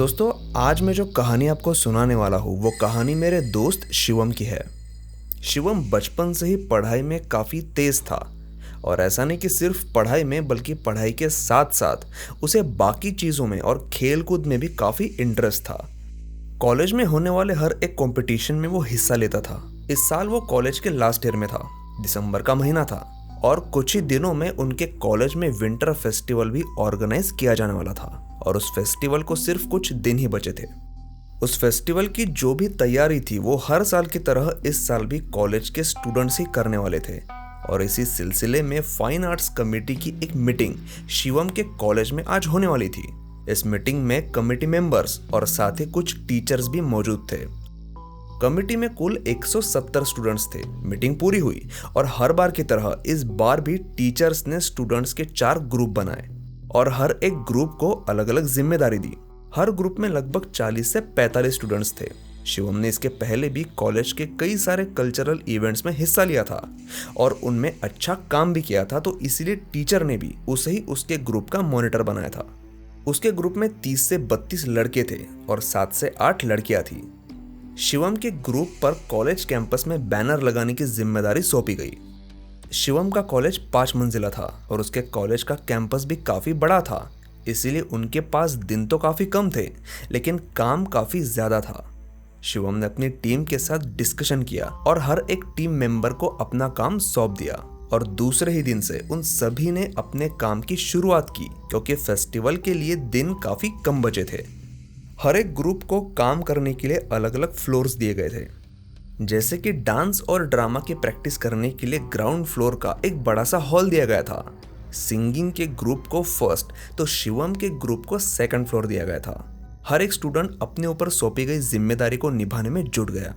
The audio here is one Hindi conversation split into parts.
दोस्तों, आज मैं जो कहानी आपको सुनाने वाला हूँ वो कहानी मेरे दोस्त शिवम की है। शिवम बचपन से ही पढ़ाई में काफ़ी तेज था और ऐसा नहीं कि सिर्फ पढ़ाई में बल्कि पढ़ाई के साथ साथ उसे बाकी चीज़ों में और खेल कूद में भी काफ़ी इंटरेस्ट था। कॉलेज में होने वाले हर एक कंपटीशन में वो हिस्सा लेता था। इस साल वो कॉलेज के लास्ट ईयर में था। दिसंबर का महीना था और कुछ ही दिनों में उनके कॉलेज में विंटर फेस्टिवल भी ऑर्गेनाइज किया जाने वाला था और उस फेस्टिवल को सिर्फ कुछ दिन ही बचे थे। उस फेस्टिवल की जो भी तैयारी थी वो हर साल की तरह इस साल भी कॉलेज के स्टूडेंट्स ही करने वाले थे और इसी सिलसिले में फाइन आर्ट्स कमेटी की एक मीटिंग शिवम के कॉलेज में आज होने वाली थी। इस मीटिंग में कमेटी मेंबर्स और साथ ही कुछ टीचर्स भी मौजूद थे। कमेटी में कुल 170 स्टूडेंट्स थे। मीटिंग पूरी हुई और हर बार की तरह इस बार भी टीचर्स ने स्टूडेंट्स के 4 ग्रुप बनाए और हर एक ग्रुप को अलग अलग जिम्मेदारी दी। हर ग्रुप में लगभग 40 से 45 स्टूडेंट्स थे। शिवम ने इसके पहले भी कॉलेज के कई सारे कल्चरल इवेंट्स में हिस्सा लिया था और उनमें अच्छा काम भी किया था, तो इसीलिए टीचर ने भी उसे ही उसके ग्रुप का मॉनिटर बनाया था। उसके ग्रुप में 30 से 32 लड़के थे और 7 से 8 लड़कियां थी। शिवम के ग्रुप पर कॉलेज कैंपस में बैनर लगाने की जिम्मेदारी सौंपी गई। शिवम का कॉलेज 5 मंजिला था और उसके कॉलेज का कैंपस भी काफ़ी बड़ा था, इसीलिए उनके पास दिन तो काफ़ी कम थे लेकिन काम काफ़ी ज़्यादा था। शिवम ने अपनी टीम के साथ डिस्कशन किया और हर एक टीम मेंबर को अपना काम सौंप दिया और दूसरे ही दिन से उन सभी ने अपने काम की शुरुआत की क्योंकि फेस्टिवल के लिए दिन काफ़ी कम बचे थे। हर एक ग्रुप को काम करने के लिए अलग अलग फ्लोर्स दिए गए थे, जैसे कि डांस और ड्रामा की प्रैक्टिस करने के लिए ग्राउंड फ्लोर का एक बड़ा सा हॉल दिया गया था। सिंगिंग के ग्रुप को फर्स्ट तो शिवम के ग्रुप को सेकंड फ्लोर दिया गया था। हर एक स्टूडेंट अपने ऊपर सौंपी गई जिम्मेदारी को निभाने में जुट गया।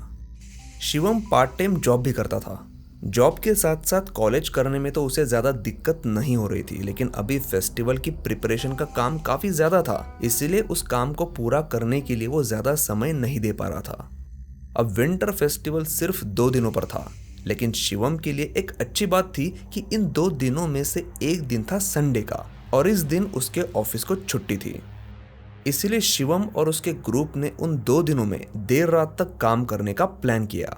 शिवम पार्ट टाइम जॉब भी करता था। जॉब के साथ साथ कॉलेज करने में तो उसे ज़्यादा दिक्कत नहीं हो रही थी, लेकिन अभी फेस्टिवल की प्रिपरेशन का काम काफ़ी ज़्यादा था, इसीलिए उस काम को पूरा करने के लिए वो ज़्यादा समय नहीं दे पा रहा था। अब विंटर फेस्टिवल सिर्फ 2 दिनों पर था, लेकिन शिवम के लिए एक अच्छी बात थी कि इन 2 दिनों में से एक दिन था संडे का और इस दिन उसके ऑफिस को छुट्टी थी। इसीलिए शिवम और उसके ग्रुप ने उन 2 दिनों में देर रात तक काम करने का प्लान किया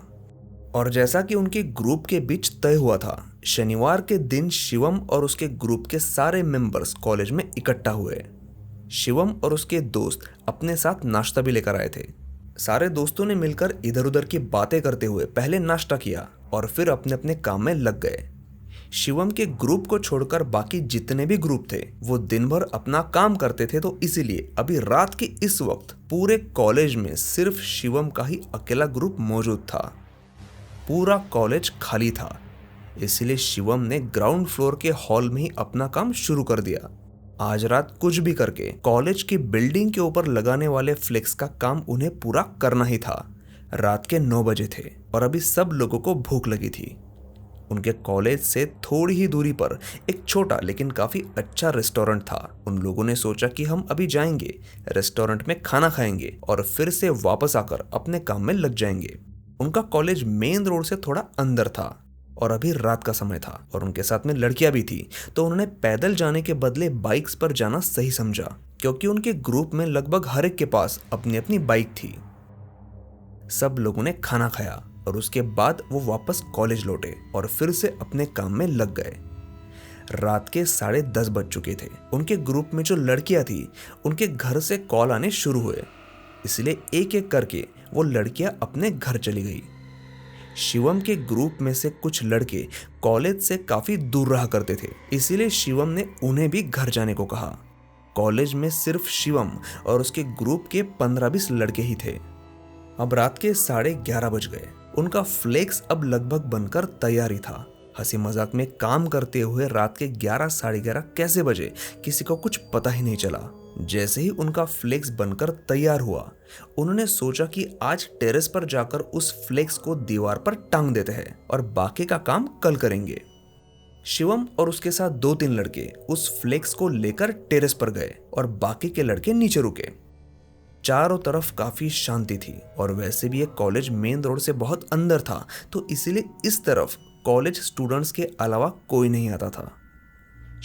और जैसा कि उनके ग्रुप के बीच तय हुआ था, शनिवार के दिन शिवम और उसके ग्रुप के सारे मेंबर्स कॉलेज में इकट्ठा हुए। शिवम और उसके दोस्त अपने साथ नाश्ता भी लेकर आए थे। सारे दोस्तों ने मिलकर इधर उधर की बातें करते हुए पहले नाश्ता किया और फिर अपने अपने काम में लग गए। शिवम के ग्रुप को छोड़कर बाकी जितने भी ग्रुप थे वो दिन भर अपना काम करते थे, तो इसीलिए अभी रात के इस वक्त पूरे कॉलेज में सिर्फ शिवम का ही अकेला ग्रुप मौजूद था। पूरा कॉलेज खाली था, इसलिए शिवम ने ग्राउंड फ्लोर के हॉल में ही अपना काम शुरू कर दिया। आज रात कुछ भी करके कॉलेज की बिल्डिंग के ऊपर लगाने वाले फ्लेक्स का काम उन्हें पूरा करना ही था। रात के 9 बजे थे और अभी सब लोगों को भूख लगी थी। उनके कॉलेज से थोड़ी ही दूरी पर एक छोटा लेकिन काफी अच्छा रेस्टोरेंट था। उन लोगों ने सोचा कि हम अभी जाएंगे, रेस्टोरेंट में खाना खाएंगे और फिर से वापस आकर अपने काम में लग जाएंगे। उनका कॉलेज मेन रोड से थोड़ा अंदर था और अभी रात का समय था और उनके साथ में लड़कियां भी थी, तो उन्होंने पैदल जाने के बदले बाइक्स पर जाना सही समझा क्योंकि उनके ग्रुप में लगभग हर एक के पास अपनी अपनी बाइक थी। सब लोगों ने खाना खाया और उसके बाद वो वापस कॉलेज लौटे और फिर से अपने काम में लग गए। रात के 10:30 बज चुके थे। उनके ग्रुप में जो लड़कियां थी उनके घर से कॉल आने शुरू हुए, इसलिए एक एक करके वो लड़कियां अपने घर चली गई। शिवम के ग्रुप में से कुछ लड़के कॉलेज से काफी दूर रहा करते थे, इसीलिए शिवम ने उन्हें भी घर जाने को कहा। कॉलेज में सिर्फ शिवम और उसके ग्रुप के 15-20 लड़के ही थे। अब रात के 11:30 बज गए। उनका फ्लेक्स अब लगभग बनकर तैयार ही था। हंसी मजाक में काम करते हुए रात के 11 साढ़े 11 कैसे बजे किसी को कुछ पता ही नहीं चला। जैसे ही उनका फ्लेक्स बनकर तैयार हुआ, उन्होंने सोचा कि आज टेरेस पर जाकर उस फ्लेक्स को दीवार पर टांग देते हैं और बाकी का काम कल करेंगे। शिवम और उसके साथ 2-3 लड़के उस फ्लेक्स को लेकर टेरेस पर गए और बाकी के लड़के नीचे रुके। चारों तरफ काफी शांति थी और वैसे भी ये कॉलेज मेन रोड से बहुत अंदर था, तो इसीलिए इस तरफ कॉलेज स्टूडेंट्स के अलावा कोई नहीं आता था।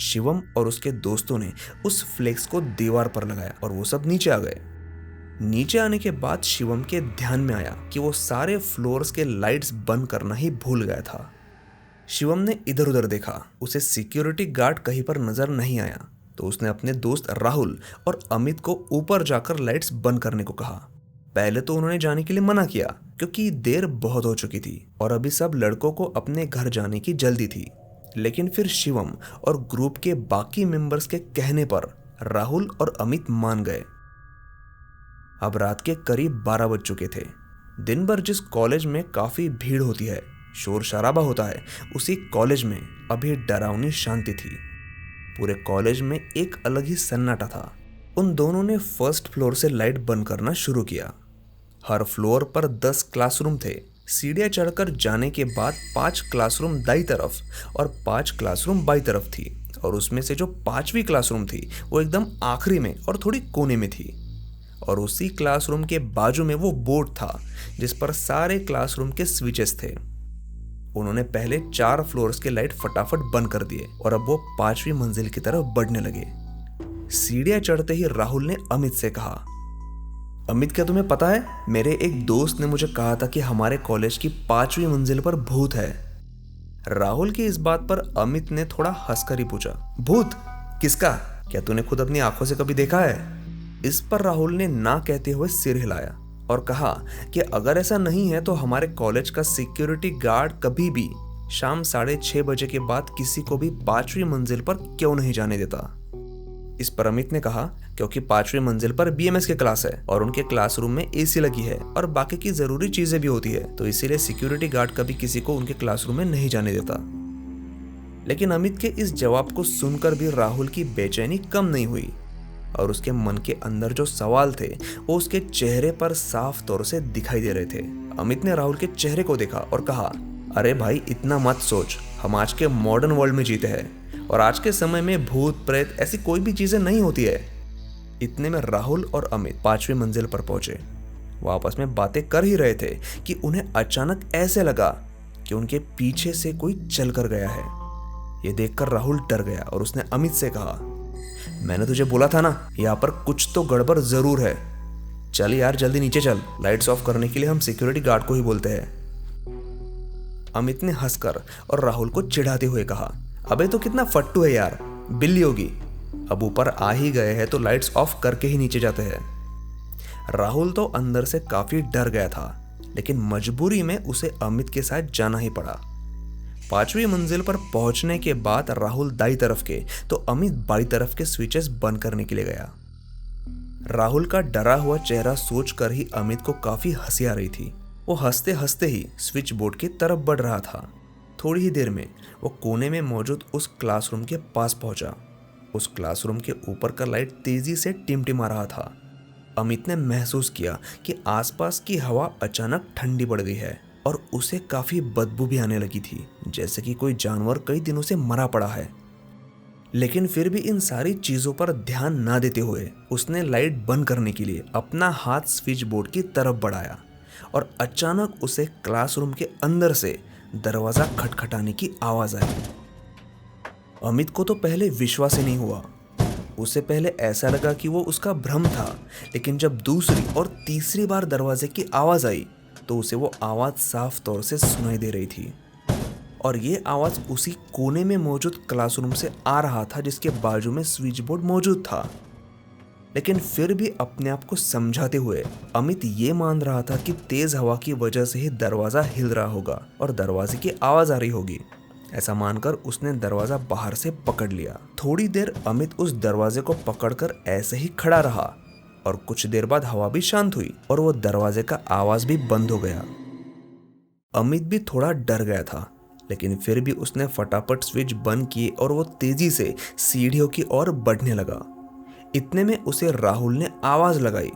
शिवम और उसके दोस्तों ने उस फ्लेक्स को दीवार पर लगाया और वो सब नीचे आ गए। नीचे आने के बाद शिवम के ध्यान में आया कि वो सारे फ्लोर्स के लाइट्स बंद करना ही भूल गया था। शिवम ने इधर उधर देखा, उसे सिक्योरिटी गार्ड कहीं पर नजर नहीं आया, तो उसने अपने दोस्त राहुल और अमित को ऊपर जाकर लाइट्स बंद करने को कहा। पहले तो उन्होंने जाने के लिए मना किया क्योंकि देर बहुत हो चुकी थी और अभी सब लड़कों को अपने घर जाने की जल्दी थी। लेकिन फिर शिवम और ग्रुप के बाकी मेंबर्स के कहने पर राहुल और अमित मान गए। अब रात के करीब 12 बज चुके थे। दिन भर जिस कॉलेज में काफी भीड़ होती है, शोर शराबा होता है, उसी कॉलेज में अभी डरावनी शांति थी। पूरे कॉलेज में एक अलग ही सन्नाटा था। उन दोनों ने फर्स्ट फ्लोर से लाइट बंद करना शुरू किया। हर फ्लोर पर 10 क्लासरूम थे। सीढ़ियां चढ़कर जाने के बाद 5 क्लासरूम दाईं तरफ और 5 क्लासरूम बाईं तरफ थी, और उसमें से जो 5वीं क्लासरूम थी वो एकदम आखिरी में और थोड़ी कोने में थी। और उसी क्लासरूम के बाजू में वो बोर्ड था जिस पर सारे क्लासरूम के स्विचेस थे। उन्होंने पहले 4 फ्लोर्स के लाइट फटाफट बंद कर दिए और अब वो 5वीं मंजिल की तरफ बढ़ने लगे। सीढ़ियां चढ़ते ही राहुल ने अमित से कहा, अमित क्या तुम्हें पता है, मेरे एक दोस्त ने मुझे कहा था कि हमारे कॉलेज की 5वीं मंजिल पर भूत है। राहुल की इस बात पर अमित ने थोड़ा हंसकर ही पूछा, भूत किसका? क्या तूने खुद अपनी आंखों से कभी देखा है? इस पर राहुल ने ना कहते हुए सिर हिलाया और कहा कि अगर ऐसा नहीं है तो हमारे कॉलेज का सिक्योरिटी गार्ड कभी भी शाम 6:30 बजे के बाद किसी को भी 5वीं मंजिल पर क्यों नहीं जाने देता। इस पर अमित ने कहा, क्योंकि 5वीं मंजिल पर बीएमएस की क्लास है और उनके क्लासरूम में एसी लगी है और बाकी की जरूरी चीजें भी होती है, तो इसीलिए सिक्योरिटी गार्ड कभी किसी को उनके क्लासरूम में नहीं जाने देता। लेकिन अमित के इस जवाब को सुनकर भी राहुल की बेचैनी कम नहीं हुई और उसके मन के अंदर जो सवाल थे वो उसके चेहरे पर साफ तौर से दिखाई दे रहे थे। अमित ने राहुल के चेहरे को देखा और कहा, अरे भाई इतना मत सोच, हम आज के मॉडर्न वर्ल्ड में जीते हैं और आज के समय में भूत प्रेत ऐसी कोई भी चीजें नहीं होती है। इतने में राहुल और अमित 5वीं मंजिल पर पहुंचे। वो आपस में बातें कर ही रहे थे कि उन्हें अचानक ऐसे लगा कि उनके पीछे से कोई चल कर गया है। ये देखकर राहुल डर गया और उसने अमित से कहा, मैंने तुझे बोला था ना, यहाँ पर कुछ तो गड़बड़ जरूर है। चल यार जल्दी नीचे चल, लाइट्स ऑफ करने के लिए हम सिक्योरिटी गार्ड को ही बोलते हैं। अमित ने हंसकर और राहुल को चिढ़ाते हुए कहा, अबे तो कितना फट्टू है यार, बिल्ली होगी। अब ऊपर आ ही गए हैं तो लाइट्स ऑफ करके ही नीचे जाते हैं। राहुल तो अंदर से काफी डर गया था, लेकिन मजबूरी में उसे अमित के साथ जाना ही पड़ा। 5वीं मंजिल पर पहुंचने के बाद राहुल दाई तरफ के तो अमित बाई तरफ के स्विचेस बंद करने के लिए गया। राहुल का डरा हुआ चेहरा सोचकर ही अमित को काफी हंसी आ रही थी। वो हंसते हंसते ही स्विच बोर्ड की तरफ बढ़ रहा था। थोड़ी ही देर में वो कोने में मौजूद उस क्लासरूम के पास पहुंचा। उस क्लासरूम के ऊपर का लाइट तेजी से टिमटिमा रहा था। अमित ने महसूस किया कि आसपास की हवा अचानक ठंडी पड़ गई है और उसे काफी बदबू भी आने लगी थी, जैसे कि कोई जानवर कई दिनों से मरा पड़ा है। लेकिन फिर भी इन सारी चीजों पर ध्यान ना देते हुए उसने लाइट बंद करने के लिए अपना हाथ स्विच बोर्ड की तरफ बढ़ाया और अचानक उसे क्लासरूम के अंदर से दरवाजा खटखटाने की आवाज आई। अमित को तो पहले विश्वास ही नहीं हुआ। उसे पहले ऐसा लगा कि वो उसका भ्रम था, लेकिन जब दूसरी और तीसरी बार दरवाजे की आवाज आई तो उसे वो आवाज साफ तौर से सुनाई दे रही थी और ये आवाज उसी कोने में मौजूद क्लासरूम से आ रहा था जिसके बाजू में स्विच बोर्ड मौजूद था। लेकिन फिर भी अपने आप को समझाते हुए अमित ये मान रहा था कि तेज हवा की वजह से ही दरवाजा हिल रहा होगा और दरवाजे की आवाज आ रही होगी। ऐसा मानकर उसने दरवाजा बाहर से पकड़ लिया। थोड़ी देर अमित उस दरवाजे को पकड़कर ऐसे ही खड़ा रहा और कुछ देर बाद हवा भी शांत हुई और वो दरवाजे का आवाज भी बंद हो गया। अमित भी थोड़ा डर गया था, लेकिन फिर भी उसने फटाफट स्विच बंद किए और वो तेजी से सीढ़ियों की ओर बढ़ने लगा। इतने में उसे राहुल ने आवाज लगाई,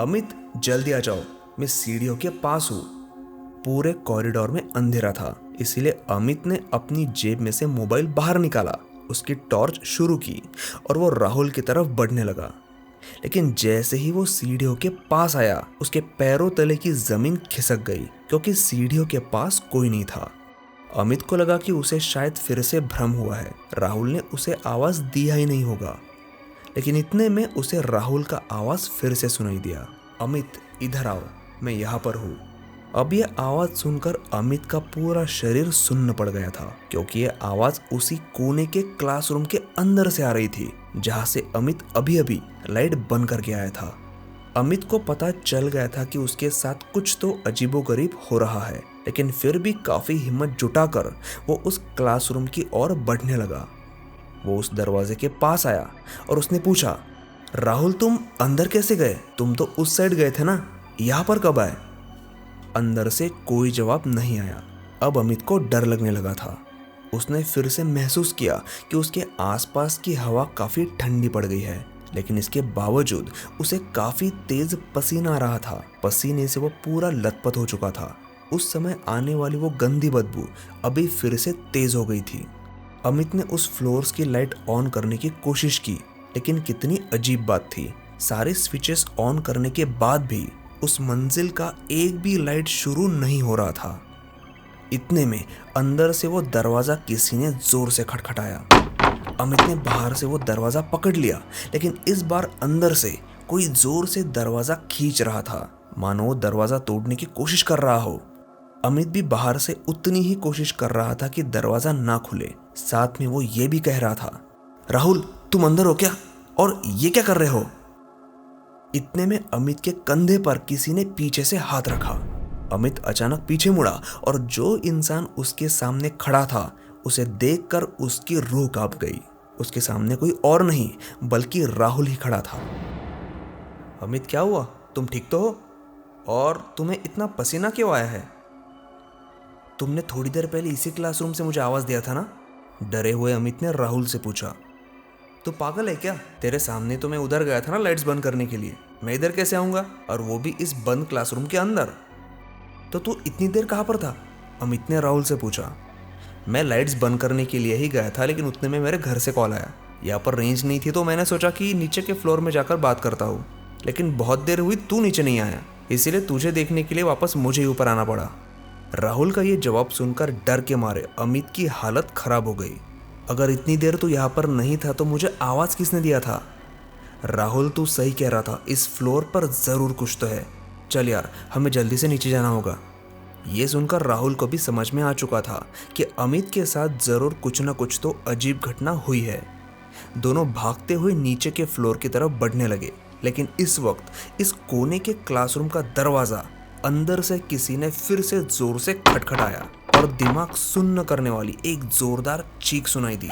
अमित जल्दी आ जाओ, मैं सीढ़ियों के पास हूँ। पूरे कॉरिडोर में अंधेरा था, इसीलिए अमित ने अपनी जेब में से मोबाइल बाहर निकाला, उसकी टॉर्च शुरू की और वो राहुल की तरफ बढ़ने लगा। लेकिन जैसे ही वो सीढ़ियों के पास आया उसके पैरों तले की जमीन खिसक गई क्योंकि सीढ़ियों के पास कोई नहीं था। अमित को लगा कि उसे शायद फिर से भ्रम हुआ है, राहुल ने उसे आवाज दिया ही नहीं होगा। लेकिन इतने में उसे राहुल का आवाज फिर से सुनाई दिया। अमित इधर आओ, मैं यहाँ पर हूँ। अब यह आवाज़ सुनकर अमित का पूरा शरीर सुन्न पड़ गया था, क्योंकि यह आवाज़ उसी कोने के क्लासरूम के अंदर से आ रही थी जहाँ से अमित अभी अभी लाइट बंद करके आया था। अमित को पता चल गया था कि उसके साथ कुछ तो अजीबोगरीब हो रहा है, लेकिन फिर भी काफ़ी हिम्मत जुटाकर वो उस क्लासरूम की ओर बढ़ने लगा। वो उस दरवाजे के पास आया और उसने पूछा, राहुल तुम अंदर कैसे गए? तुम तो उस साइड गए थे ना, यहाँ पर कब आए? अंदर से कोई जवाब नहीं आया। अब अमित को डर लगने लगा था। उसने फिर से महसूस किया कि उसके आसपास की हवा काफ़ी ठंडी पड़ गई है, लेकिन इसके बावजूद उसे काफ़ी तेज पसीना आ रहा था। पसीने से वो पूरा लथपथ हो चुका था। उस समय आने वाली वो गंदी बदबू अभी फिर से तेज हो गई थी। अमित ने उस फ्लोर्स की लाइट ऑन करने की कोशिश की, लेकिन कितनी अजीब बात थी, सारे स्विचेस ऑन करने के बाद भी उस मंजिल का एक भी लाइट शुरू नहीं हो रहा था। इतने में अंदर से वो दरवाज़ा किसी ने जोर से खटखटाया। अमित ने बाहर से वो दरवाज़ा पकड़ लिया, लेकिन इस बार अंदर से कोई जोर से दरवाज़ा खींच रहा था, मानो वो दरवाज़ा तोड़ने की कोशिश कर रहा हो। अमित भी बाहर से उतनी ही कोशिश कर रहा था कि दरवाज़ा ना खुले। साथ में वो ये भी कह रहा था, राहुल तुम अंदर हो क्या? और ये क्या कर रहे हो? इतने में अमित के कंधे पर किसी ने पीछे से हाथ रखा। अमित अचानक पीछे मुड़ा और जो इंसान उसके सामने खड़ा था उसे देखकर उसकी रूह कांप गई। उसके सामने कोई और नहीं बल्कि राहुल ही खड़ा था। अमित क्या हुआ? तुम ठीक तो हो? और तुम्हें इतना पसीना क्यों आया है? तुमने थोड़ी देर पहले इसी क्लासरूम से मुझे आवाज़ दिया था ना? डरे हुए अमित ने राहुल से पूछा। तू पागल है क्या? तेरे सामने तो मैं उधर गया था ना लाइट्स बंद करने के लिए। मैं इधर कैसे आऊँगा, और वो भी इस बंद क्लासरूम के अंदर? तो तू इतनी देर कहाँ पर था? अमित ने राहुल से पूछा। मैं लाइट्स बंद करने के लिए ही गया था, लेकिन उतने में मेरे घर से कॉल आया। यहाँ पर रेंज नहीं थी तो मैंने सोचा कि नीचे के फ्लोर में जाकर बात करता हूँ, लेकिन बहुत देर हुई तू नीचे नहीं आया, इसीलिए तुझे देखने के लिए वापस मुझे ही ऊपर आना पड़ा। राहुल का ये जवाब सुनकर डर के मारे अमित की हालत खराब हो गई। अगर इतनी देर तू यहाँ पर नहीं था तो मुझे आवाज़ किसने दिया था? राहुल तू सही कह रहा था, इस फ्लोर पर ज़रूर कुछ तो है। चल यार, हमें जल्दी से नीचे जाना होगा। ये सुनकर राहुल को भी समझ में आ चुका था कि अमित के साथ ज़रूर कुछ ना कुछ तो अजीब घटना हुई है। दोनों भागते हुए नीचे के फ्लोर की तरफ बढ़ने लगे, लेकिन इस वक्त इस कोने के क्लासरूम का दरवाज़ा अंदर से किसी ने फिर से जोर से खटखटाया और दिमाग सुन्न करने वाली एक जोरदार चीख सुनाई दी।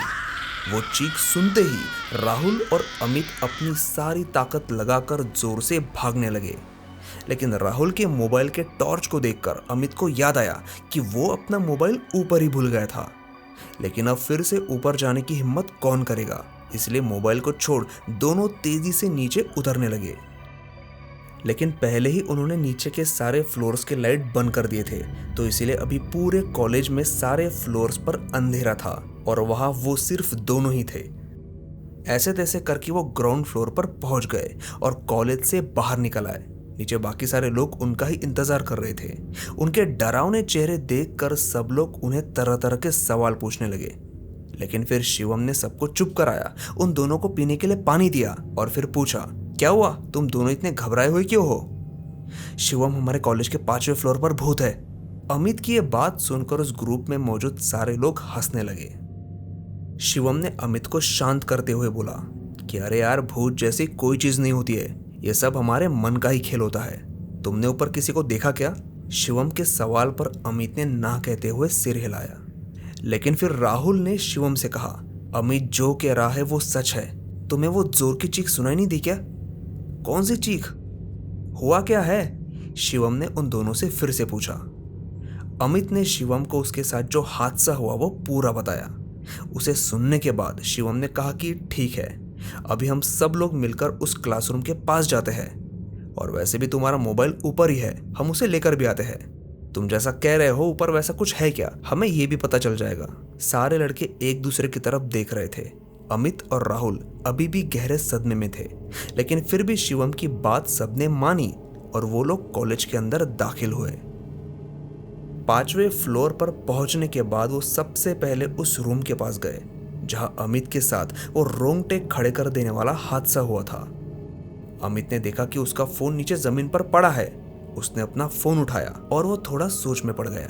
वो चीख सुनते ही राहुल और अमित अपनी सारी ताकत लगाकर जोर से भागने लगे, लेकिन राहुल के मोबाइल के टॉर्च को देखकर अमित को याद आया कि वो अपना मोबाइल ऊपर ही भूल गया था। लेकिन अब फिर से ऊपर जाने की हिम्मत कौन करेगा, इसलिए मोबाइल को छोड़ दोनों तेजी से नीचे उतरने लगे। लेकिन पहले ही उन्होंने नीचे के सारे फ्लोर्स के लाइट बंद कर दिए थे, तो इसीलिए अभी पूरे कॉलेज में सारे फ्लोर्स पर अंधेरा था और वहाँ वो सिर्फ दोनों ही थे। ऐसे तैसे करके वो ग्राउंड फ्लोर पर पहुंच गए और कॉलेज से बाहर निकल आए। नीचे बाकी सारे लोग उनका ही इंतजार कर रहे थे। उनके डरावने चेहरे देखकर सब लोग उन्हें तरह तरह के सवाल पूछने लगे, लेकिन फिर शिवम ने सबको चुप कराया, उन दोनों को पीने के लिए पानी दिया और फिर पूछा, क्या हुआ? तुम दोनों इतने घबराए हुए क्यों हो? शिवम, हमारे कॉलेज के 5वें फ्लोर पर भूत है। अमित की ये बात सुनकर उस ग्रुप में मौजूद सारे लोग हंसने लगे। शिवम ने अमित को शांत करते हुए बोला कि अरे यार, भूत जैसी कोई चीज नहीं होती है, ये सब हमारे मन का ही खेल होता है। तुमने ऊपर किसी को देखा क्या? शिवम के सवाल पर अमित ने ना कहते हुए सिर हिलाया। लेकिन फिर राहुल ने शिवम से कहा, अमित जो कह रहा है वो सच है। तुम्हें वो जोर की चीख सुनाई नहीं दी क्या? कौन सी चीख? हुआ क्या है? शिवम ने उन दोनों से फिर से पूछा। अमित ने शिवम को उसके साथ जो हादसा हुआ वो पूरा बताया। उसे सुनने के बाद शिवम ने कहा कि ठीक है, अभी हम सब लोग मिलकर उस क्लासरूम के पास जाते हैं, और वैसे भी तुम्हारा मोबाइल ऊपर ही है, हम उसे लेकर भी आते हैं। तुम जैसा कह रहे हो ऊपर वैसा कुछ है क्या, हमें ये भी पता चल जाएगा। सारे लड़के एक दूसरे की तरफ देख रहे थे। अमित और राहुल अभी भी गहरे सदमे में थे, लेकिन फिर भी शिवम की बात सबने मानी और वो लोग कॉलेज के अंदर दाखिल हुए। 5वें फ्लोर पर पहुंचने के बाद वो सबसे पहले उस रूम के पास गए जहां अमित के साथ वो रोंगटे खड़े कर देने वाला हादसा हुआ था। अमित ने देखा कि उसका फोन नीचे जमीन पर पड़ा है। उसने अपना फोन उठाया और वो थोड़ा सोच में पड़ गया।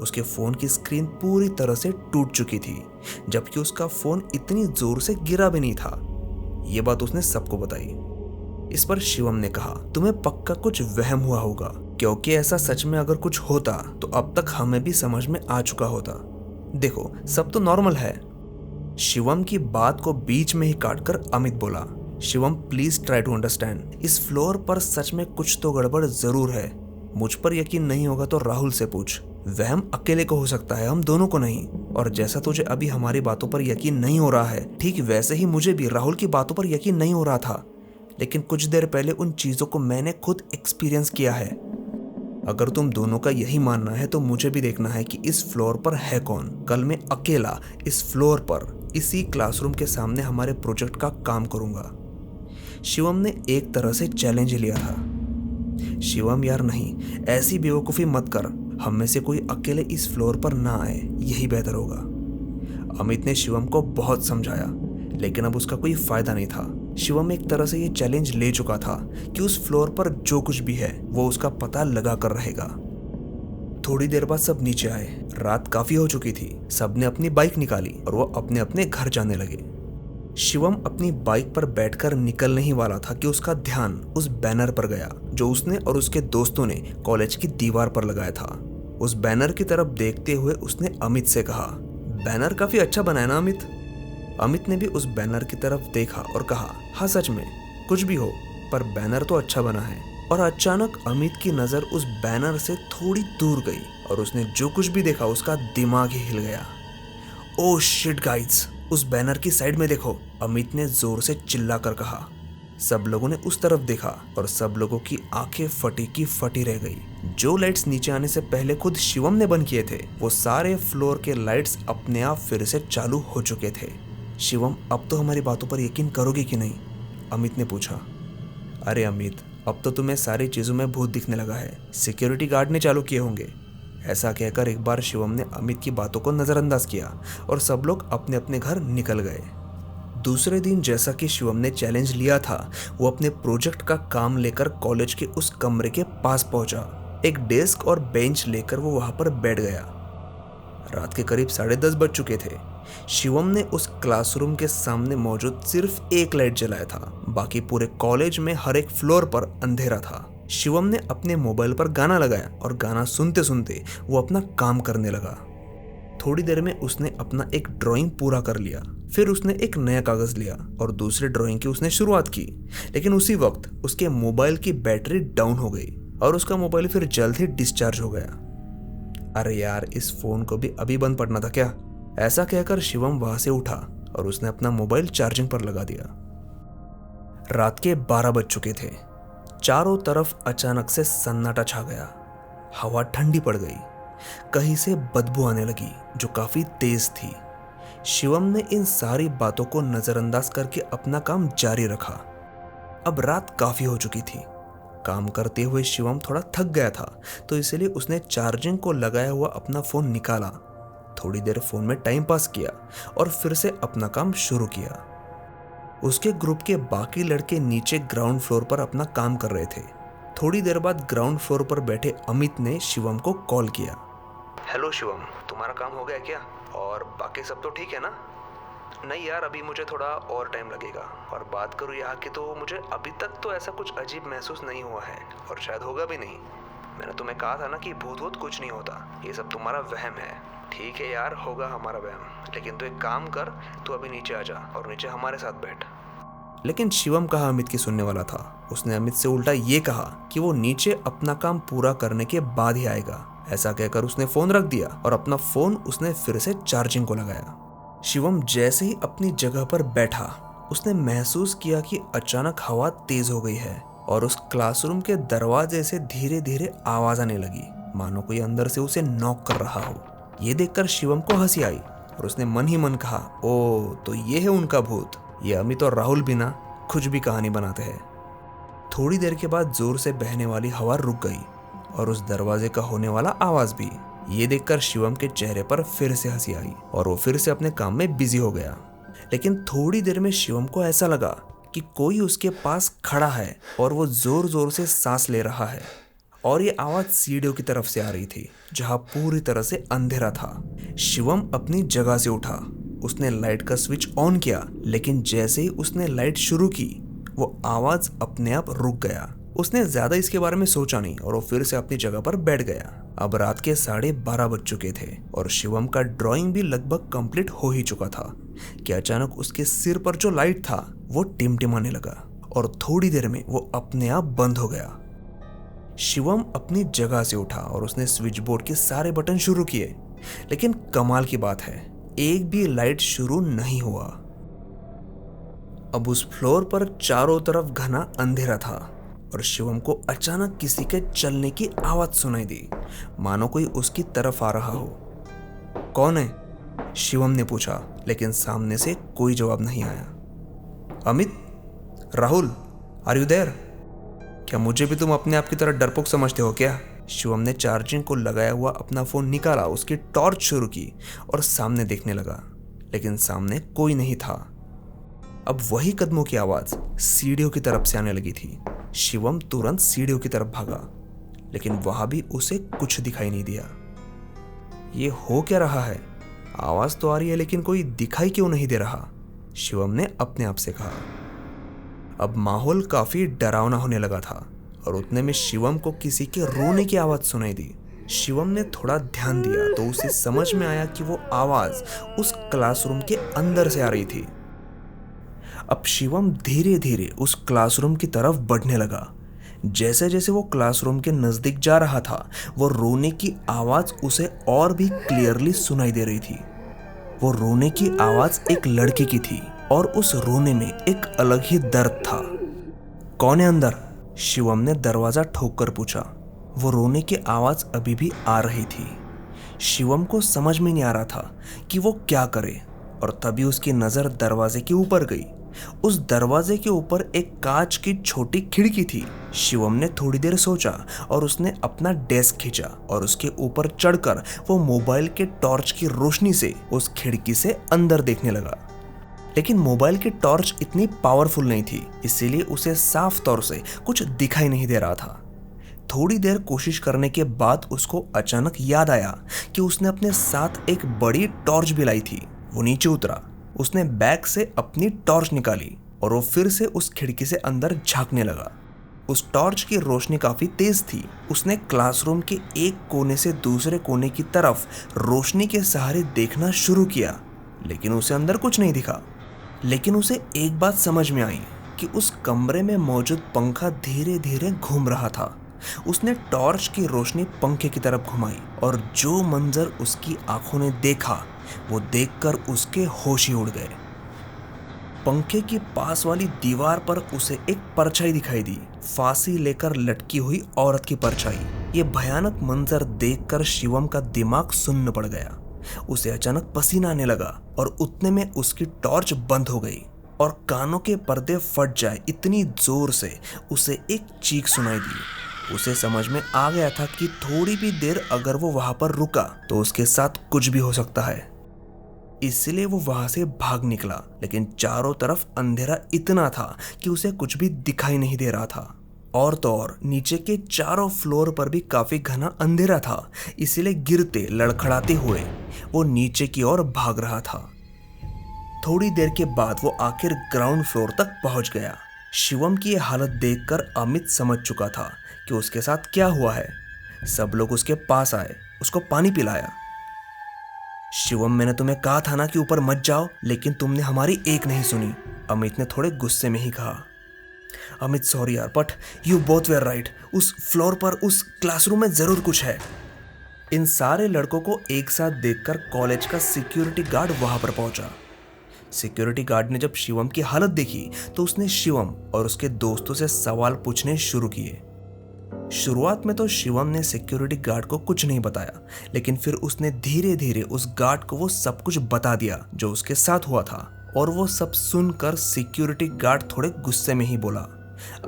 उसके फोन की स्क्रीन पूरी तरह से टूट चुकी थी, जबकि उसका फोन इतनी जोर से गिरा भी नहीं था। ये बात उसने सबको बताई। इस पर शिवम ने कहा, तुम्हें पक्का कुछ वहम हुआ होगा, क्योंकि ऐसा सच में अगर कुछ होता तो अब तक हमें भी समझ में आ चुका होता। देखो, सब तो नॉर्मल है। शिवम की बात को बीच में ही काटकर अमित बोला, Shivam please try to understand. इस फ्लोर पर सच में कुछ तो गड़बड़ जरूर है। मुझ पर यकीन नहीं होगा तो राहुल से पूछ। वहम अकेले को हो सकता है, हम दोनों को नहीं। और जैसा तुझे अभी हमारी बातों पर यकीन नहीं हो रहा है, ठीक वैसे ही मुझे भी राहुल की बातों पर यकीन नहीं हो रहा था। लेकिन कुछ देर पहले उन चीजों को मैंने खुद एक्सपीरियंस किया है। अगर तुम दोनों का यही मानना है तो मुझे भी देखना है कि इस फ्लोर पर है कौन। कल मैं अकेला इस फ्लोर पर इसी क्लासरूम के सामने हमारे प्रोजेक्ट का काम करूंगा। शिवम ने एक तरह से चैलेंज लिया था। शिवम यार नहीं, ऐसी बेवकूफ़ी मत कर। हम में से कोई अकेले इस फ्लोर पर ना आए, यही बेहतर होगा। अमित ने शिवम को बहुत समझाया, लेकिन अब उसका कोई फायदा नहीं था। शिवम एक तरह से ये चैलेंज ले चुका था कि उस फ्लोर पर जो कुछ भी है वो उसका पता लगा कर रहेगा। थोड़ी देर बाद सब नीचे आए। रात काफी हो चुकी थी। सबने अपनी बाइक निकाली और वो अपने अपने घर जाने लगे। शिवम अपनी बाइक पर बैठकर निकलने ही वाला था कि उसका ध्यान उस बैनर पर गया जो उसने और उसके दोस्तों ने कॉलेज की दीवार पर लगाया था। उस बैनर की तरफ देखते हुए उसने अमित से कहा, बैनर काफी अच्छा बना है ना अमित? अमित ने भी उस बैनर की तरफ देखा और कहा, हाँ सच में, कुछ भी हो पर बैनर तो अच्छा बना है। और अचानक अमित की नजर उस बैनर से थोड़ी दूर गई और उसने जो कुछ भी देखा उसका दिमाग ही हिल गया। ओह शिट गाइस, उस बैनर की साइड में देखो, अमित ने जोर से चिल्लाकर कहा। सब लोगों ने उस तरफ देखा और सब लोगों की आंखें फटी की फटी रह गई। जो लाइट्स नीचे आने से पहले खुद शिवम ने बंद किए थे, वो सारे फ्लोर के लाइट्स अपने आप फिर से चालू हो चुके थे। शिवम, अब तो हमारी बातों पर यकीन करोगे कि नहीं? अमित ने पूछा। अरे अमित, अब तो तुम्हें सारी चीजों में भूत दिखने लगा है। सिक्योरिटी गार्ड ने चालू किए होंगे। ऐसा कहकर एक बार शिवम ने अमित की बातों को नजरअंदाज किया और सब लोग अपने अपने घर निकल गए। दूसरे दिन जैसा कि शिवम ने चैलेंज लिया था, वो अपने प्रोजेक्ट का काम लेकर कॉलेज के उस कमरे के पास पहुंचा। एक डेस्क और बेंच लेकर वो वहां पर बैठ गया। रात के करीब 10:30 बज चुके थे। शिवम ने उस क्लासरूम के सामने मौजूद सिर्फ एक लाइट जलाया था। बाकी पूरे कॉलेज में हर एक फ्लोर पर अंधेरा था। शिवम ने अपने मोबाइल पर गाना लगाया और गाना सुनते सुनते वो अपना काम करने लगा। थोड़ी देर में उसने अपना एक ड्राइंग पूरा कर लिया। फिर उसने एक नया कागज लिया और दूसरी ड्राइंग की उसने शुरुआत की। लेकिन उसी वक्त उसके मोबाइल की बैटरी डाउन हो गई और उसका मोबाइल फिर जल्द ही डिस्चार्ज हो गया। अरे यार, इस फोन को भी अभी बंद पड़ना था क्या? ऐसा कहकर शिवम वहां से उठा और उसने अपना मोबाइल चार्जिंग पर लगा दिया। रात के 12 बज चुके थे। चारों तरफ अचानक से सन्नाटा छा गया। हवा ठंडी पड़ गई। कहीं से बदबू आने लगी जो काफी तेज थी। शिवम ने इन सारी बातों को नजरअंदाज करके अपना काम जारी रखा। अब रात काफी हो चुकी थी। काम करते हुए शिवम थोड़ा थक गया था, तो इसलिए उसने चार्जिंग को लगाया हुआ अपना फोन निकाला। थोड़ी देर फोन में टाइम पास किया और फिर से अपना काम शुरू किया। उसके ग्रुप के बाकी लड़के नीचे ग्राउंड फ्लोर पर अपना काम कर रहे थे। थोड़ी देर बाद ग्राउंड फ्लोर पर बैठे अमित ने शिवम को कॉल किया। हेलो शिवम, तुम्हारा काम हो गया क्या? और बाकी सब तो ठीक है ना? नहीं यार, अभी मुझे थोड़ा और टाइम लगेगा। और बात करूँ यहाँ की, तो मुझे अभी तक तो ऐसा कुछ अजीब महसूस नहीं हुआ है और शायद होगा भी नहीं। मैंने तुम्हें कहा था ना कि भूत वूत कुछ नहीं होता, ये सब तुम्हारा वहम है। ठीक है यार, होगा हमारा वहम, लेकिन तू एक काम कर, तू अभी नीचे आ जा और नीचे हमारे साथ बैठ। लेकिन शिवम कहाँ अमित की सुनने वाला था। उसने अमित से उल्टा ये कहा कि वो नीचे अपना काम पूरा करने के बाद ही आएगा। ऐसा कहकर उसने फोन रख दिया और अपना फोन उसने फिर से चार्जिंग को लगाया। शिवम जैसे ही अपनी जगह पर बैठा, उसने महसूस किया कि अचानक हवा तेज हो गई है और उस क्लासरूम के दरवाजे से धीरे धीरे आवाज आने लगी, मानो कोई अंदर से उसे नॉक कर रहा हो। ये देखकर शिवम को हंसी आई और उसने मन ही मन कहा, ओ तो ये है उनका भूत। ये अमित और राहुल भी ना कुछ भी कहानी बनाते हैं। थोड़ी देर के बाद जोर से बहने वाली हवा रुक गई और उस दरवाजे का होने वाला आवाज भी। ये देखकर शिवम के चेहरे पर फिर से हंसी आई और वो फिर से अपने काम में बिजी हो गया। लेकिन थोड़ी देर में शिवम को ऐसा लगा कि कोई उसके पास खड़ा है और वो जोर जोर से सांस ले रहा है। और ये आवाज सीढ़ियों की तरफ से आ रही थी जहां पूरी तरह से अंधेरा था। शिवम अपनी जगह से उठा। उसने लाइट का स्विच ऑन किया, लेकिन जैसे ही उसने लाइट शुरू की वो आवाज अपने आप रुक गया। उसने ज्यादा इसके बारे में सोचा नहीं और वो फिर से अपनी जगह पर बैठ गया। अब रात के 12:30 बज चुके थे और शिवम का ड्राइंग भी लगभग कंप्लीट हो ही चुका था कि अचानक उसके सिर पर जो लाइट था वो टिमटिमाने लगा और थोड़ी देर में वो अपने आप बंद हो गया। शिवम अपनी जगह से उठा और उसने स्विच बोर्ड के सारे बटन शुरू किए, लेकिन कमाल की बात है, एक भी लाइट शुरू नहीं हुआ। अब उस फ्लोर पर चारों तरफ घना अंधेरा था और शिवम को अचानक किसी के चलने की आवाज सुनाई दी, मानो कोई उसकी तरफ आ रहा हो। कौन है? शिवम ने पूछा, लेकिन सामने से कोई जवाब नहीं आया। Amit, Rahul, are you there? क्या मुझे भी तुम अपने आप की तरह डरपोक समझते हो क्या? शिवम ने चार्जिंग को लगाया हुआ अपना फोन निकाला, उसकी टॉर्च शुरू की और सामने देखने लगा, लेकिन सामने कोई नहीं था। अब वही कदमों की आवाज सीढ़ियों की तरफ से आने लगी थी। शिवम तुरंत सीढ़ियों की तरफ भागा, लेकिन वहां भी उसे कुछ दिखाई नहीं दिया। ये हो क्या रहा है? आवाज तो आ रही है लेकिन कोई दिखाई क्यों नहीं दे रहा? शिवम ने अपने आप से कहा। अब माहौल काफी डरावना होने लगा था और उतने में शिवम को किसी के रोने की आवाज सुनाई दी। शिवम ने थोड़ा ध्यान दिया तो उसे समझ में आया कि वो आवाज उस क्लासरूम के अंदर से आ रही थी। अब शिवम धीरे धीरे उस क्लासरूम की तरफ बढ़ने लगा। जैसे जैसे वो क्लासरूम के नजदीक जा रहा था, वो रोने की आवाज उसे और भी क्लियरली सुनाई दे रही थी। वो रोने की आवाज एक लड़के की थी और उस रोने में एक अलग ही दर्द था। कौन है अंदर? शिवम ने दरवाजा ठोक कर पूछा। वो रोने की आवाज अभी भी आ रही थी। शिवम को समझ में नहीं आ रहा था कि वो क्या करे, और तभी उसकी नजर दरवाजे के ऊपर गई। उस दरवाजे के ऊपर एक कांच की छोटी खिड़की थी। शिवम ने थोड़ी देर सोचा और उसने अपना डेस्क खींचा और उसके ऊपर चढ़कर वो मोबाइल के टॉर्च की रोशनी से उस खिड़की से अंदर देखने लगा। लेकिन मोबाइल की टॉर्च इतनी पावरफुल नहीं थी, इसीलिए उसे साफ तौर से कुछ दिखाई नहीं दे रहा था। थोड़ी देर कोशिश करने के बाद उसको अचानक याद आया कि उसने अपने साथ एक बड़ी टॉर्च भी लाई थी। वो नीचे उतरा, उसने बैग से अपनी टॉर्च निकाली और वो फिर से उस खिड़की से अंदर झांकने लगा। उस टॉर्च की रोशनी काफी तेज थी। उसने क्लासरूम के एक कोने से दूसरे कोने की तरफ रोशनी के सहारे देखना शुरू किया, लेकिन उसे अंदर कुछ नहीं दिखा। लेकिन उसे एक बात समझ में आई कि उस कमरे में मौजूद पंखा धीरे धीरे घूम रहा था। उसने टॉर्च की रोशनी पंखे की तरफ घुमाई और जो मंजर उसकी आंखों ने देखा वो देखकर उसके होश ही उड़ गए। पंखे के पास वाली दीवार पर उसे एक परछाई दिखाई दी, फांसी लेकर लटकी हुई औरत की परछाई। ये भयानक मंजर देखकर शिवम का दिमाग सुन्न पड़ गया। उसे अचानक पसीना आने लगा और उतने में उसकी टॉर्च बंद हो गई और कानों के पर्दे फट जाए इतनी जोर से उसे एक चीख सुनाई दी। उसे समझ में आ गया था कि थोड़ी भी देर अगर वो वहां पर रुका तो उसके साथ कुछ भी हो सकता है। इसलिए वो वहां से भाग निकला, लेकिन चारों तरफ अंधेरा इतना था कि उसे कुछ भी दिखाई नहीं दे रहा था। और तो और नीचे के चारों फ्लोर पर भी काफी घना अंधेरा था, इसीलिए गिरते लड़खड़ाते हुए वो नीचे की ओर भाग रहा था। थोड़ी देर के बाद वो आखिर ग्राउंड फ्लोर तक पहुंच गया। शिवम की ये हालत देखकर अमित समझ चुका था कि उसके साथ क्या हुआ है। सब लोग उसके पास आए, उसको पानी पिलाया। शिवम, मैंने तुम्हें कहा था ना कि ऊपर मत जाओ, लेकिन तुमने हमारी एक नहीं सुनी, अमित ने थोड़े गुस्से में ही कहा। अमित, सॉरी यार, but you both where right. उस फ्लोर पर, उस क्लासरूम में जरूर कुछ है। इन सारे लड़कों को एक साथ देखकर कॉलेज का सिक्योरिटी गार्ड वहां पर पहुंचा। सिक्योरिटी गार्ड ने जब शिवम की हालत देखी तो उसने शिवम और उसके दोस्तों से सवाल पूछने शुरू किए। शुरुआत में तो शिवम ने सिक्योरिटी गार्ड को कुछ नहीं बताया, लेकिन फिर उसने धीरे धीरे उस गार्ड को वो सब कुछ बता दिया जो उसके साथ हुआ था। और वो सब सुनकर सिक्योरिटी गार्ड थोड़े गुस्से में ही बोला,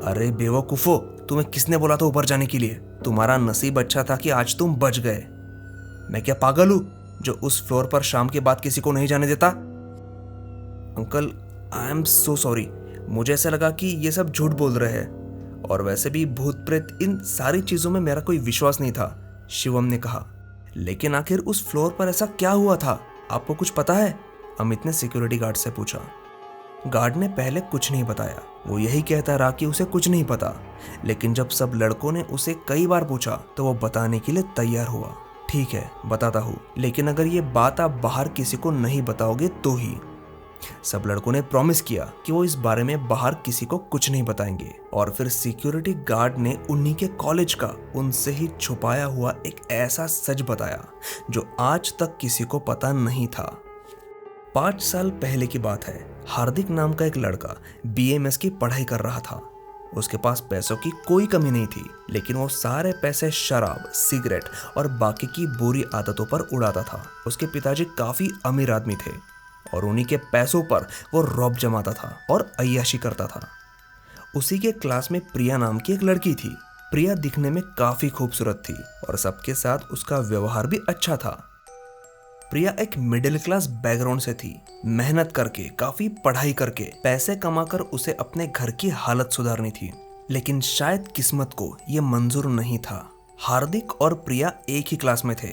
अरे बेवकूफो, तुम्हें किसने बोला था ऊपर जाने के लिए? तुम्हारा नसीब अच्छा था कि आज तुम बच गए। मैं क्या पागल हूं जो उस फ्लोर पर शाम के बाद किसी को नहीं जाने देता? Uncle, I am so sorry, मुझे ऐसा लगा कि ये सब झूठ बोल रहे हैं, और वैसे भी भूत प्रेत इन सारी चीजों में मेरा कोई विश्वास नहीं था, शिवम ने कहा। लेकिन आखिर उस फ्लोर पर ऐसा क्या हुआ था, आपको कुछ पता है? अमित ने सिक्योरिटी गार्ड से पूछा। गार्ड ने पहले कुछ नहीं बताया, वो यही कहता रहा कि उसे कुछ नहीं पता। लेकिन जब सब लड़कों ने उसे कई बार पूछा तो वो बताने के लिए तैयार हुआ। ठीक है, बताता हूँ, लेकिन अगर ये बात आप बाहर किसी को नहीं बताओगे तो ही। सब लड़कों ने प्रॉमिस किया कि वो इस बारे में बाहर किसी को कुछ नहीं बताएंगे। और फिर सिक्योरिटी गार्ड ने उन्हीं के कॉलेज का उनसे ही छुपाया हुआ एक ऐसा सच बताया जो आज तक किसी को पता नहीं था। 5 साल पहले की बात है। हार्दिक नाम का एक लड़का BMS की पढ़ाई कर रहा था। उसके पास पैसों की कोई कमी नहीं थी, लेकिन वो सारे पैसे शराब, सिगरेट और बाकी की बुरी आदतों पर उड़ाता था। उसके पिताजी काफी अमीर आदमी थे और उन्हीं के पैसों पर वो रौब जमाता था और अय्याशी करता था। उसी के क्लास में प्रिया नाम की एक लड़की थी। प्रिया दिखने में काफी खूबसूरत थी और सबके साथ उसका व्यवहार भी अच्छा था। प्रिया एक मिडिल क्लास बैकग्राउंड से थी। मेहनत करके, काफी पढ़ाई करके पैसे कमाकर उसे अपने घर की हालत सुधारनी थी। लेकिन शायद किस्मत को ये मंजूर नहीं था। हार्दिक और प्रिया एक ही क्लास में थे।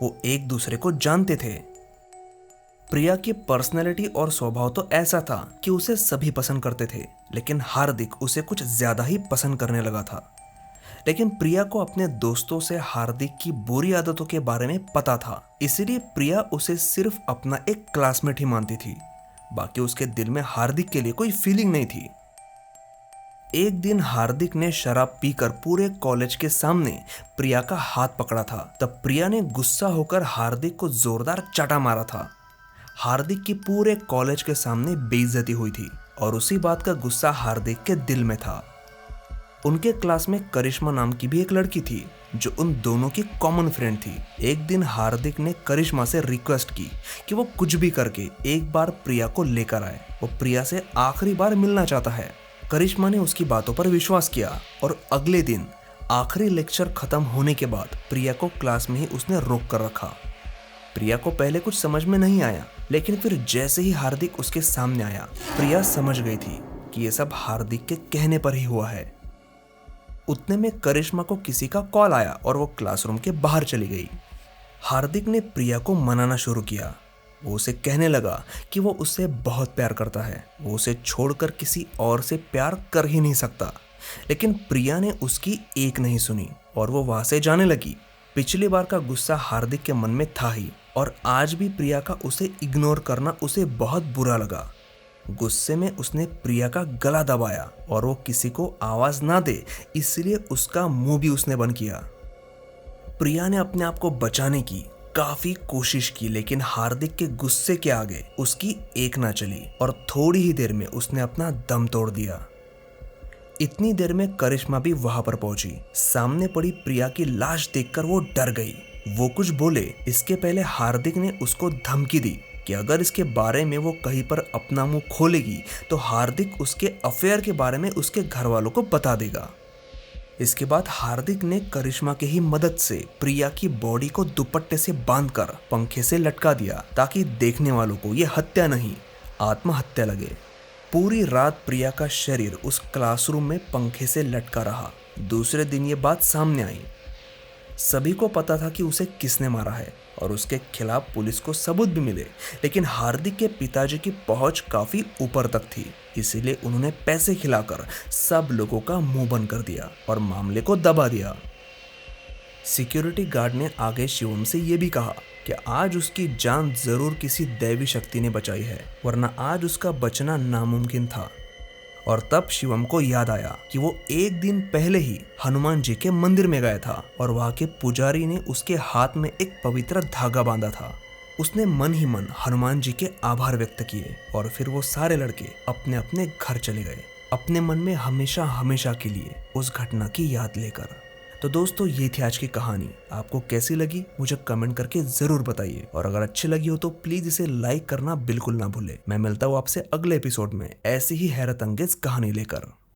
वो एक दूसरे को जानते थे। प्रिया की पर्सनैलिटी और स्वभाव तो ऐसा था कि उसे सभी पसंद करते थे, लेकिन हार्दिक उसे कुछ ज्यादा ही पसंद करने लगा था। लेकिन प्रिया को अपने दोस्तों से हार्दिक की बुरी आदतों के बारे में पता था, इसलिए प्रिया उसे सिर्फ अपना एक क्लासमेट ही मानती थी। बाकी उसके दिल में हार्दिक के लिए कोई फीलिंग नहीं थी। एक दिन हार्दिक ने शराब पीकर पूरे कॉलेज के सामने प्रिया का हाथ पकड़ा था। तब प्रिया ने गुस्सा होकर हार्दिक को जोरदार चाटा मारा था। हार्दिक की पूरे कॉलेज के सामने बेइज्जती हुई थी और उसी बात का गुस्सा हार्दिक के दिल में था। उनके क्लास में करिश्मा नाम की भी एक लड़की थी जो उन दोनों की कॉमन फ्रेंड थी। एक दिन हार्दिक ने करिश्मा से रिक्वेस्ट की कि वो कुछ भी करके एक बार प्रिया को लेकर आए। वो प्रिया से आखिरी बार मिलना चाहता है। करिश्मा ने उसकी बातों पर विश्वास किया और अगले दिन आखिरी लेक्चर खत्म होने के बाद प्रिया को क्लास में ही उसने रोक कर रखा। प्रिया को पहले कुछ समझ में नहीं आया, लेकिन फिर जैसे ही हार्दिक उसके सामने आया, प्रिया समझ गई थी कि ये सब हार्दिक के कहने पर ही हुआ है। उतने में करिश्मा को किसी का कॉल आया और वो क्लासरूम के बाहर चली गई। हार्दिक ने प्रिया को मनाना शुरू किया। वो उसे कहने लगा कि वो उससे बहुत प्यार करता है, वो उसे छोड़कर किसी और से प्यार कर ही नहीं सकता। लेकिन प्रिया ने उसकी एक नहीं सुनी और वो वहां से जाने लगी। पिछली बार का गुस्सा हार्दिक के मन में था ही, और आज भी प्रिया का उसे इग्नोर करना उसे बहुत बुरा लगा। गुस्से में उसने प्रिया का गला दबाया और वो किसी को आवाज ना दे, इसलिए उसका मुंह भी उसने बंद किया। प्रिया ने अपने आप को बचाने की काफी कोशिश की, लेकिन हार्दिक के गुस्से के आगे उसकी एक ना चली और थोड़ी ही देर में उसने अपना दम तोड़ दिया। इतनी देर में करिश्मा भी वहां पर पहुंची। सामने पड़ी प्रिया की लाश देखकर वो डर गई। वो कुछ बोले इसके पहले हार्दिक ने उसको धमकी दी कि अगर इसके बारे में वो कहीं पर अपना मुंह खोलेगी तो हार्दिक उसके अफेयर के बारे में उसके घर वालों को बता देगा। इसके बाद हार्दिक ने करिश्मा की ही मदद से प्रिया की बॉडी को दुपट्टे से बांधकर पंखे से लटका दिया, ताकि देखने वालों को ये हत्या नहीं, आत्महत्या लगे। पूरी रात प्रिया का शरीर उस क्लासरूम में पंखे से लटका रहा। दूसरे दिन ये बात सामने आई। सभी को पता था कि उसे किसने मारा है और उसके खिलाफ पुलिस को सबूत भी मिले, लेकिन हार्दिक के पिताजी की पहुंच काफी ऊपर तक थी, इसीलिए उन्होंने पैसे खिलाकर सब लोगों का मुंह बंद कर दिया और मामले को दबा दिया। सिक्योरिटी गार्ड ने आगे शिवम से ये भी कहा कि आज उसकी जान जरूर किसी दैवी शक्ति ने बचाई है, वरना आज उसका बचना नामुमकिन था। और तब शिवम को याद आया कि वो एक दिन पहले ही हनुमान जी के मंदिर में गया था और वहां के पुजारी ने उसके हाथ में एक पवित्र धागा बांधा था। उसने मन ही मन हनुमान जी के आभार व्यक्त किए और फिर वो सारे लड़के अपने अपने घर चले गए, अपने मन में हमेशा हमेशा के लिए उस घटना की याद लेकर। तो दोस्तों, ये थी आज की कहानी। आपको कैसी लगी मुझे कमेंट करके जरूर बताइए, और अगर अच्छी लगी हो तो प्लीज इसे लाइक करना बिल्कुल ना भूले। मैं मिलता हूँ आपसे अगले एपिसोड में ऐसी ही हैरत अंगेज कहानी लेकर।